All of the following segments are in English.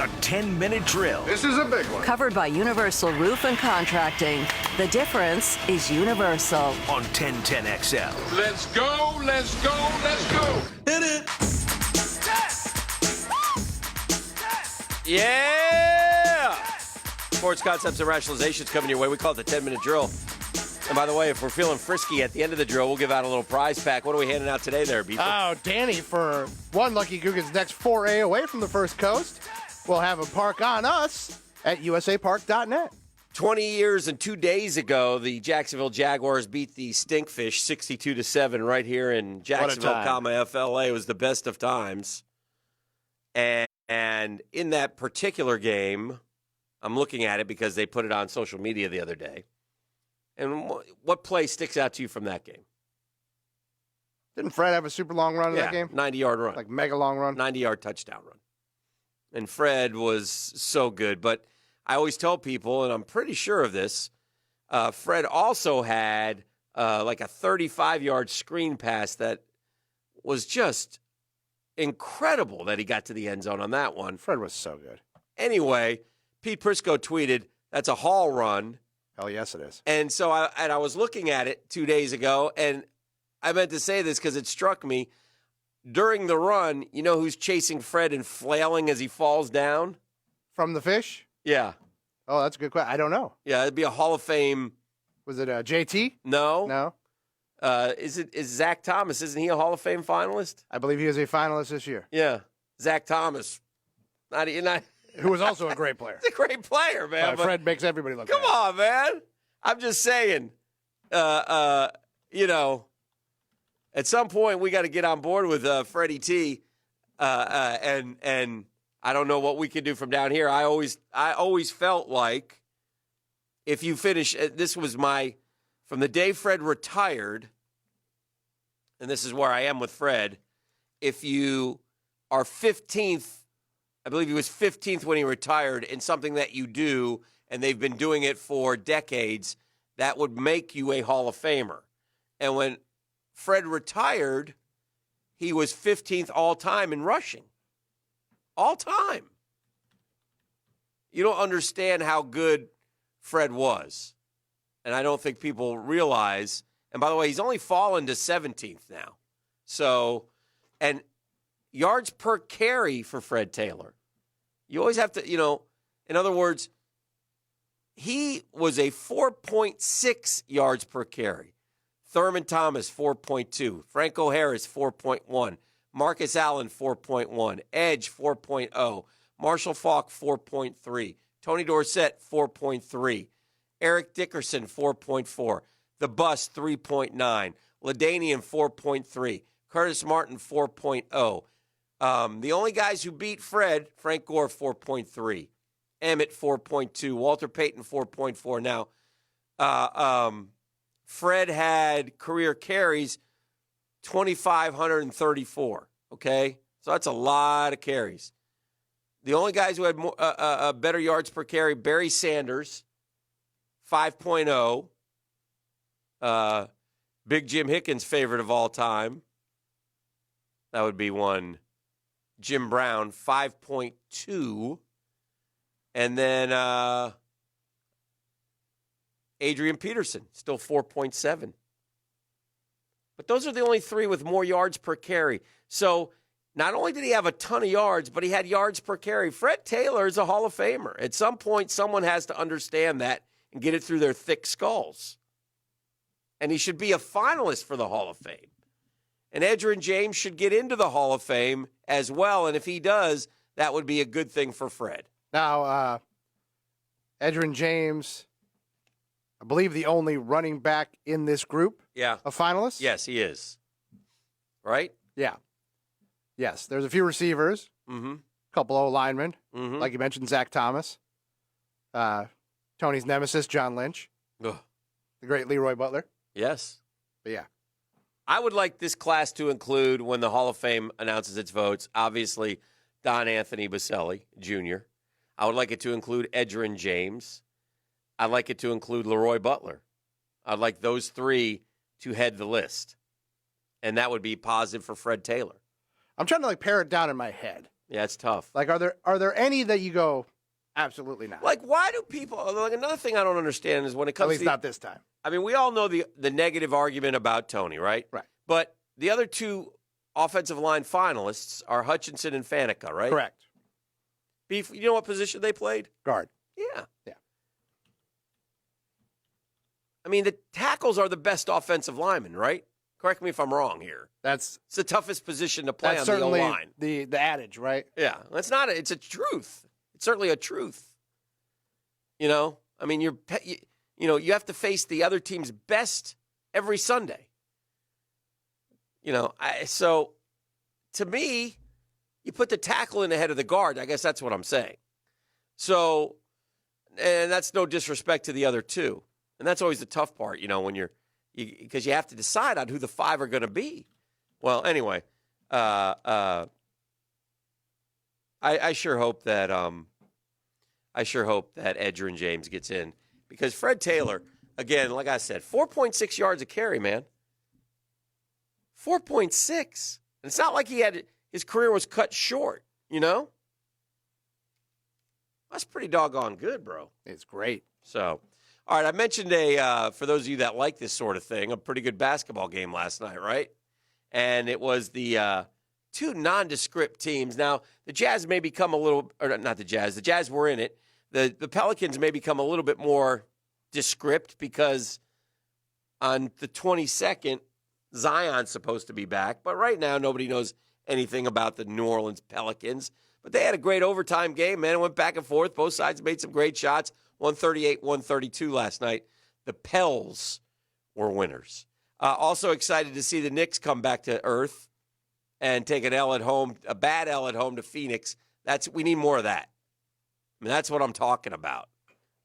The 10-minute drill. This is a big one. Covered by Universal Roof and Contracting. The difference is Universal. On 1010XL. Let's go, let's go, let's go. Hit it. Yeah! Sports concepts and rationalizations coming your way. We call it the 10-minute drill. And by the way, if we're feeling frisky at the end of the drill, we'll give out a little prize pack. What are we handing out today there, Beef? Oh, Danny, for one Lucky Guggen's next foray away from the First Coast, we'll have a park on us at usapark.net. 20 years and 2 days ago, the Jacksonville Jaguars beat the Stinkfish 62-7 right here in Jacksonville, FLA. It was the best of times. And in that particular game, I'm looking at it because they put it on social media the other day. And what play sticks out to you from that game? Didn't Fred have a super long run in that game? 90-yard run. Like mega long run? 90-yard touchdown run. And Fred was so good. But I always tell people, and I'm pretty sure of this, Fred also had like a 35-yard screen pass that was just incredible that he got to the end zone on that one. Fred was so good. Anyway, Pete Prisco tweeted, that's a haul run. Hell yes, it is. And so I was looking at it 2 days ago, and I meant to say this because it struck me. During the run, you know who's chasing Fred and flailing as he falls down? From the fish? Yeah. Oh, that's a good question. I don't know. Yeah, it'd be a Hall of Fame. Was it JT? No. No. Is Zach Thomas? Isn't he a Hall of Fame finalist? I believe he was a finalist this year. Yeah. Zach Thomas. Who was also a great player. He's a great player, man. Fred makes everybody look Come bad. on, man. I'm just saying, you know, at some point we got to get on board with Freddie T. And I don't know what we can do from down here. I always felt like if you finish, this was from the day Fred retired, and this is where I am with Fred, if you are 15th, I believe he was 15th when he retired in something that you do, and they've been doing it for decades, that would make you a Hall of Famer. And when Fred retired, he was 15th all-time in rushing. All-time. You don't understand how good Fred was. And I don't think people realize. And by the way, he's only fallen to 17th now. So, and yards per carry for Fred Taylor. You always have to, in other words, he was a 4.6 yards per carry. Thurman Thomas, 4.2. Franco Harris, 4.1. Marcus Allen, 4.1. Edge, 4.0. Marshall Faulk, 4.3. Tony Dorsett, 4.3. Eric Dickerson, 4.4. The Bus, 3.9. LaDainian, 4.3. Curtis Martin, 4.0. The only guys who beat Fred, Frank Gore, 4.3. Emmett, 4.2. Walter Payton, 4.4. Now, Fred had career carries 2,534, okay? So that's a lot of carries. The only guys who had more, better yards per carry, Barry Sanders, 5.0. Big Jim Hickens' favorite of all time. That would be one. Jim Brown, 5.2. And then Adrian Peterson, still 4.7. But those are the only three with more yards per carry. So not only did he have a ton of yards, but he had yards per carry. Fred Taylor is a Hall of Famer. At some point, someone has to understand that and get it through their thick skulls. And he should be a finalist for the Hall of Fame. And Edgerrin James should get into the Hall of Fame as well. And if he does, that would be a good thing for Fred. Now, Edgerrin James, I believe the only running back in this group of finalists. Yes, he is. Right? Yeah. Yes, there's a few receivers, a couple of linemen, like you mentioned, Zach Thomas, Tony's nemesis, John Lynch, the great Leroy Butler. Yes. But yeah. I would like this class to include, when the Hall of Fame announces its votes, obviously Don Anthony Baselli, Jr. I would like it to include Edgerrin James. I'd like it to include Leroy Butler. I'd like those three to head the list. And that would be positive for Fred Taylor. I'm trying to pare it down in my head. Yeah, it's tough. Like, are there any that you go, absolutely not? Like, why do people? Like, another thing I don't understand is when it comes At least to not this time. I mean, we all know the negative argument about Tony, right? Right. But the other two offensive line finalists are Hutchinson and Faneca, right? Correct. Beef, you know what position they played? Guard. Yeah. Yeah. I mean, the tackles are the best offensive linemen, right? Correct me if I'm wrong here. It's the toughest position to play on that's the certainly O-line. the adage, right? Yeah, it's not. It's a truth. It's certainly a truth. You know, I mean, you have to face the other team's best every Sunday. You know, so to me, you put the tackle in ahead of the guard. I guess that's what I'm saying. So, and that's no disrespect to the other two. And that's always the tough part, you know, when because you have to decide on who the five are going to be. Well, anyway, I sure hope that Edgerrin James gets in, because Fred Taylor, again, like I said, 4.6 yards a carry, man. 4.6. And it's not like his career was cut short, you know? That's pretty doggone good, bro. It's great. So, all right, I mentioned for those of you that like this sort of thing, a pretty good basketball game last night, right? And it was the two nondescript teams. Now, the Jazz may become a little, or not the Jazz were in it. The Pelicans may become a little bit more descript because on the 22nd, Zion's supposed to be back. But right now, nobody knows anything about the New Orleans Pelicans. But they had a great overtime game, man. It went back and forth. Both sides made some great shots. 138-132 last night. The Pels were winners. Also excited to see the Knicks come back to earth and take an L at home, a bad L at home to Phoenix. We need more of that. I mean, that's what I'm talking about.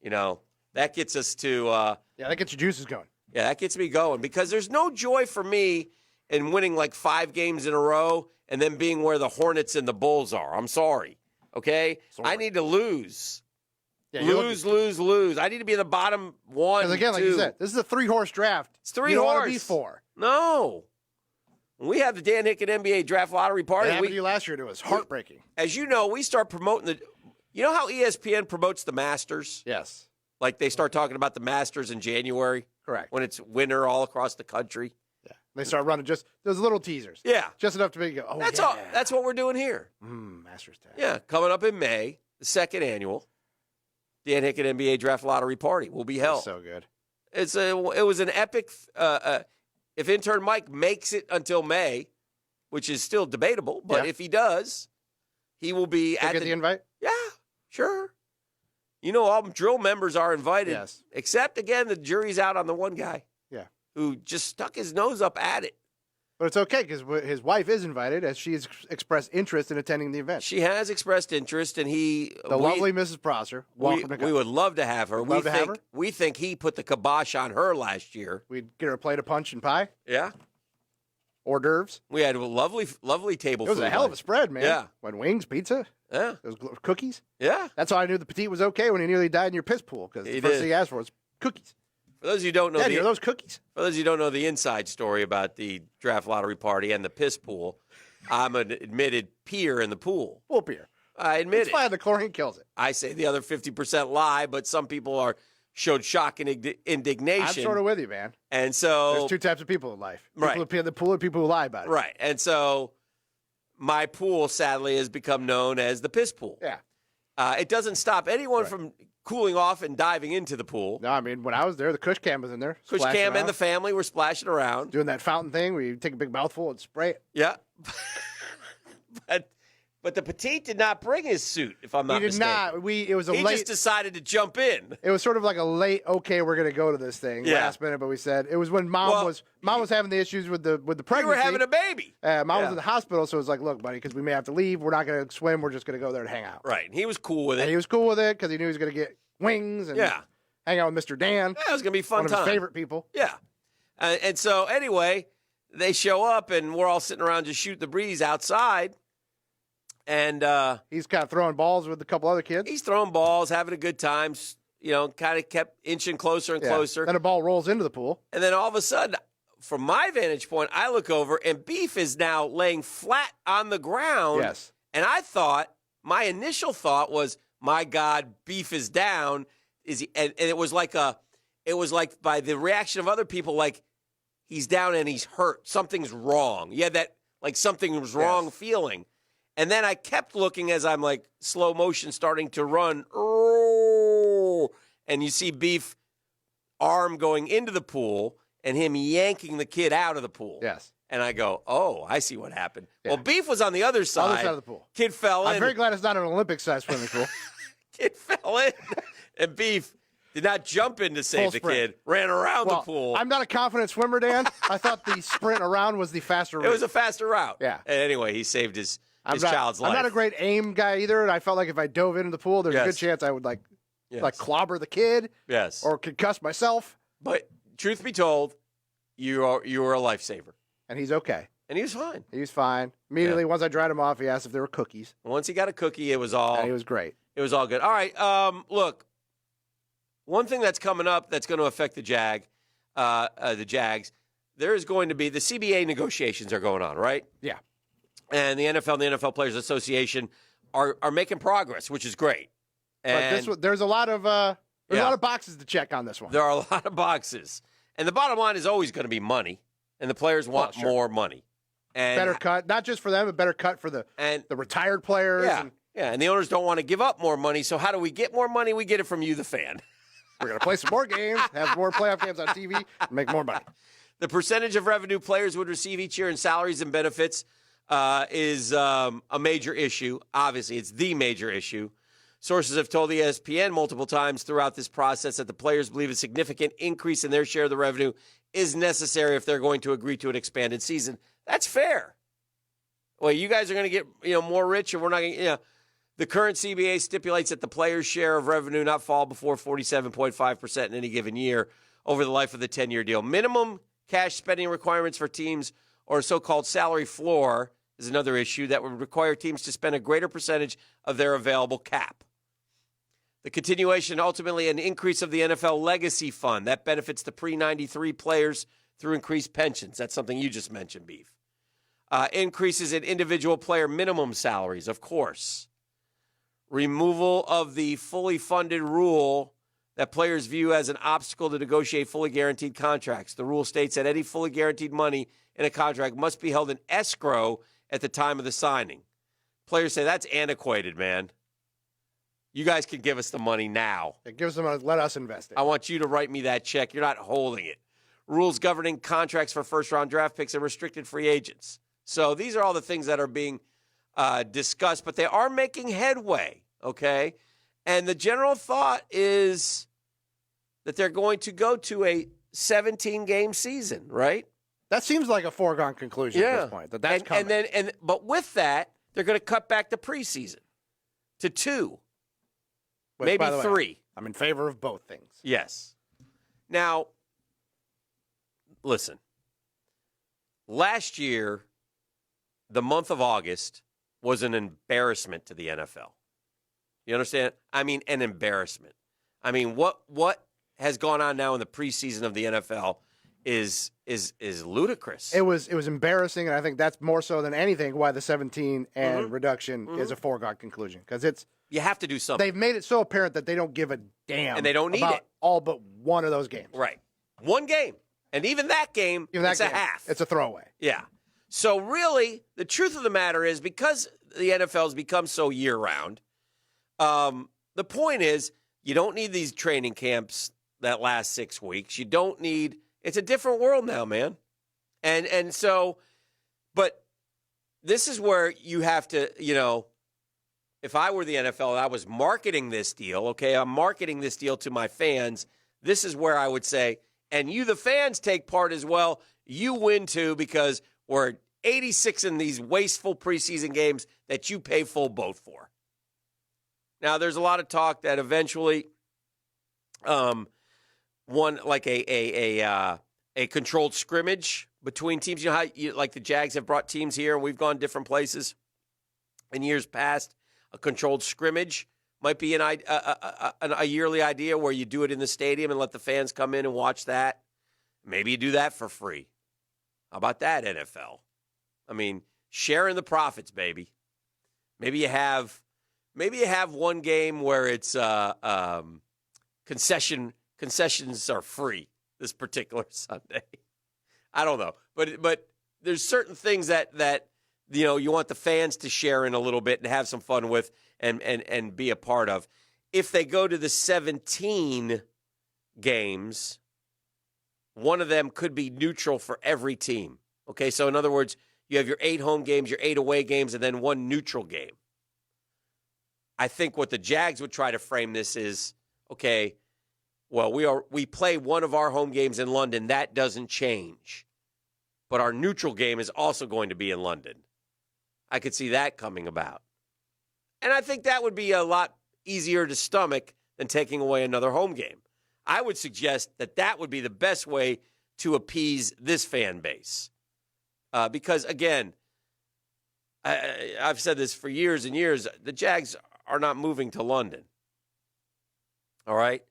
You know, that gets us to that gets your juices going. Yeah, that gets me going, because there's no joy for me in winning like 5 games in a row and then being where the Hornets and the Bulls are. I'm sorry. Okay? Sorry. I need to lose. Yeah, lose. I need to be in the bottom one. Because again, like you said, this is a 3-horse draft. It's 3 you don't horse. want to be 4. No. When we had the Dan Hicken NBA draft lottery party. It happened to you last year. It was heartbreaking. As you know, we start promoting you know how ESPN promotes the Masters? Yes. Like they start talking about the Masters in January. Correct. When it's winter all across the country. Yeah. They start running just those little teasers. Yeah. Just enough to make you go, That's all. That's what we're doing here. Masters Tag. Yeah. Coming up in May, the 2nd annual Dan Hicken NBA draft lottery party will be held. So good. It was an epic. If intern Mike makes it until May, which is still debatable, but if he does, he will be at the invite. Yeah, sure. You know, all drill members are invited. Yes. Except, again, the jury's out on the one guy. Yeah. Who just stuck his nose up at it. But it's okay because his wife is invited, as she has expressed interest in attending the event. She has expressed interest, and lovely Mrs. Prosser. We would love to have her. Have her. We think he put the kibosh on her last year. We'd get her a plate of punch and pie. Yeah. Hors d'oeuvres. We had a lovely table food. It was a hell of a spread, man. Yeah. When wings, pizza. Yeah. Those cookies. Yeah. That's how I knew the petite was okay when he nearly died in your piss pool, because the first thing he asked for was cookies. For those of you who don't know, are those cookies? For those of you who don't know the inside story about the draft lottery party and the piss pool, I'm an admitted peer in the pool. Pool peer. I admit it's fine. The chlorine kills it. I say the other 50% lie, but some people showed shock and indignation. I'm sort of with you, man. And so there's 2 types of people in life: people who pee in the pool and people who lie about it. Right. And so my pool, sadly, has become known as the piss pool. Yeah. It doesn't stop anyone from cooling off and diving into the pool. No, I mean, when I was there, the Cush Cam was in there. Cush Cam and the family were splashing around. Doing that fountain thing where you take a big mouthful and spray it. Yeah. But the petite did not bring his suit, if I'm not mistaken. He did not. He just decided to jump in. It was sort of like a late, okay, we're going to go to this thing last minute, but we said it was when mom was having the issues with the pregnancy. You were having a baby. Mom was in the hospital, so it was like, look, buddy, because we may have to leave. We're not going to swim. We're just going to go there to hang out. Right. And he was cool with it. And he was cool with it because he knew he was going to get wings and hang out with Mr. Dan. Yeah, it was going to be a fun one time. One of his favorite people. Yeah. And so, anyway, they show up, and we're all sitting around just shooting the breeze outside. And he's kind of throwing balls with a couple other kids. He's throwing balls, having a good time, you know, kind of kept inching closer and closer. Then a ball rolls into the pool. And then all of a sudden, from my vantage point, I look over, and Beef is now laying flat on the ground. Yes. And I thought, my initial thought was, my God, Beef is down. Is he? And it was like by the reaction of other people, like he's down and he's hurt. Something's wrong. Yeah, that like something was wrong feeling. And then I kept looking as I'm like slow motion starting to run. And you see Beef arm going into the pool and him yanking the kid out of the pool. Yes. And I go, oh, I see what happened. Yeah. Well, Beef was on the other side. Other side of the pool. Kid fell in. I'm very glad it's not an Olympic-sized swimming pool. Kid fell in. And Beef did not jump in to save Full the sprint. kid. Ran around Well, the pool. I'm not a confident swimmer, Dan. I thought the sprint around was the faster route. It was a faster route. Yeah. And anyway, he saved his not, child's life. I'm not a great aim guy either, and I felt like if I dove into the pool, there's a good chance I would like clobber the kid. Yes. Or concuss myself. But truth be told, you are a lifesaver. And he's okay. And he was fine. He was fine. Immediately, once I dried him off, he asked if there were cookies. Once he got a cookie, it was all. And he was great. It was all good. All right. Look, one thing that's coming up that's going to affect the Jags. There is going to be the CBA negotiations are going on, right? Yeah. And the NFL and the NFL Players Association are making progress, which is great. And but there's a lot of a lot of boxes to check on this one. There are a lot of boxes, and the bottom line is always going to be money, and the players want more money. And better cut, not just for them, but better cut for the retired players. Yeah, and the owners don't want to give up more money. So how do we get more money? We get it from you, the fan. We're going to play some more games, have more playoff games on TV, and make more money. The percentage of revenue players would receive each year in salaries and benefits is a major issue. Obviously, it's the major issue. Sources have told ESPN multiple times throughout this process that the players believe a significant increase in their share of the revenue is necessary if they're going to agree to an expanded season. That's fair. Well, you guys are going to get more rich, and we're not going to. The current CBA stipulates that the players' share of revenue not fall before 47.5% in any given year over the life of the 10-year deal. Minimum cash spending requirements for teams, or a so-called salary floor, is another issue that would require teams to spend a greater percentage of their available cap. The continuation, ultimately, an increase of the NFL Legacy Fund that benefits the pre-93 players through increased pensions. That's something you just mentioned, Beef. Increases in individual player minimum salaries, of course. Removal of the fully funded rule that players view as an obstacle to negotiate fully guaranteed contracts. The rule states that any fully guaranteed money in a contract must be held in escrow at the time of the signing. Players say, that's antiquated, man. You guys can give us the money now. It gives them let us invest it. I want you to write me that check. You're not holding it. Rules governing contracts for first-round draft picks and restricted free agents. So these are all the things that are being discussed, but they are making headway, okay? And the general thought is that they're going to go to a 17-game season, right? That seems like a foregone conclusion at this point. That's coming. But with that, they're going to cut back the preseason to 2, maybe 3. I'm in favor of both things. Yes. Now, listen. Last year, the month of August was an embarrassment to the NFL. You understand? I mean, an embarrassment. I mean, what has gone on now in the preseason of the NFL is ludicrous. It was embarrassing, and I think that's more so than anything why the 17 and reduction is a foregone conclusion, because you have to do something. They've made it so apparent that they don't give a damn, and they don't need about it. All but one of those games. Right, one game, and even that game, it's a half. It's a throwaway. Yeah. So really, the truth of the matter is, because the NFL has become so year-round, the point is you don't need these training camps that last 6 weeks. You don't need – it's a different world now, man. And so – but this is where you have to – if I were the NFL and I was marketing this deal, okay, I'm marketing this deal to my fans, this is where I would say, and you, the fans, take part as well. You win too, because – we're 86 in these wasteful preseason games that you pay full boat for. Now, there's a lot of talk that eventually one like a controlled scrimmage between teams. You know how like the Jags have brought teams here and we've gone different places in years past. A controlled scrimmage might be a yearly idea where you do it in the stadium and let the fans come in and watch that. Maybe you do that for free. How about that, NFL? I mean, sharing the profits, baby. Maybe you have one game where it's concessions are free this particular Sunday. I don't know, but there's certain things that you want the fans to share in a little bit and have some fun with and be a part of. If they go to the 17 games, one of them could be neutral for every team. Okay, so in other words, you have your 8 home games, your 8 away games, and then one neutral game. I think what the Jags would try to frame this is, okay, well, we play one of our home games in London. That doesn't change. But our neutral game is also going to be in London. I could see that coming about. And I think that would be a lot easier to stomach than taking away another home game. I would suggest that would be the best way to appease this fan base. Because, again, I've said this for years and years, the Jags are not moving to London. All right?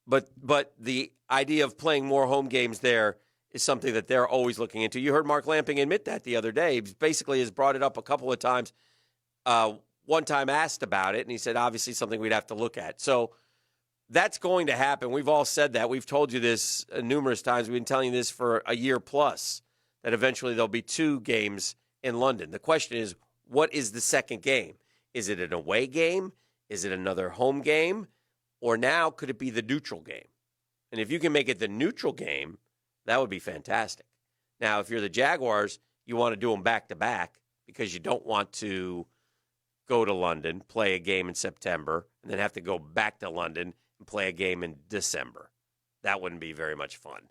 But the idea of playing more home games there is something that they're always looking into. You heard Mark Lamping admit that the other day. He basically has brought it up a couple of times. One time asked about it, and he said, obviously, something we'd have to look at. So that's going to happen. We've all said that. We've told you this numerous times. We've been telling you this for a year plus, that eventually there'll be 2 games in London. The question is, what is the second game? Is it an away game? Is it another home game? Or now could it be the neutral game? And if you can make it the neutral game, that would be fantastic. Now, if you're the Jaguars, you want to do them back-to-back because you don't want to go to London, play a game in September, and then have to go back to London and play a game in December. That wouldn't be very much fun.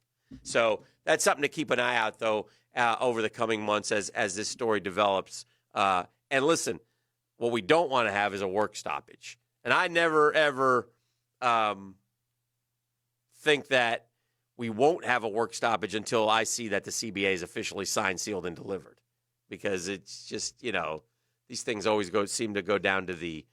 So that's something to keep an eye out, though, over the coming months as this story develops. And listen, what we don't want to have is a work stoppage. And I never, ever think that we won't have a work stoppage until I see that the CBA is officially signed, sealed, and delivered. Because it's just, these things always seem to go down to the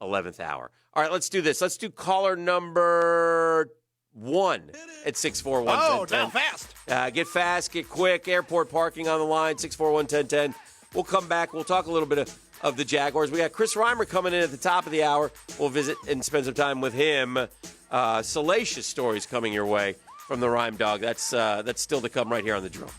11th hour. All right, let's do this. Let's do caller number 1 at 641-1010. Oh, now fast. Get fast, get quick. Airport parking on the line, 641-1010. We'll come back. We'll talk a little bit of the Jaguars. We got Chris Reimer coming in at the top of the hour. We'll visit and spend some time with him. Salacious stories coming your way from the Rhyme Dog. That's still to come right here on The Drill.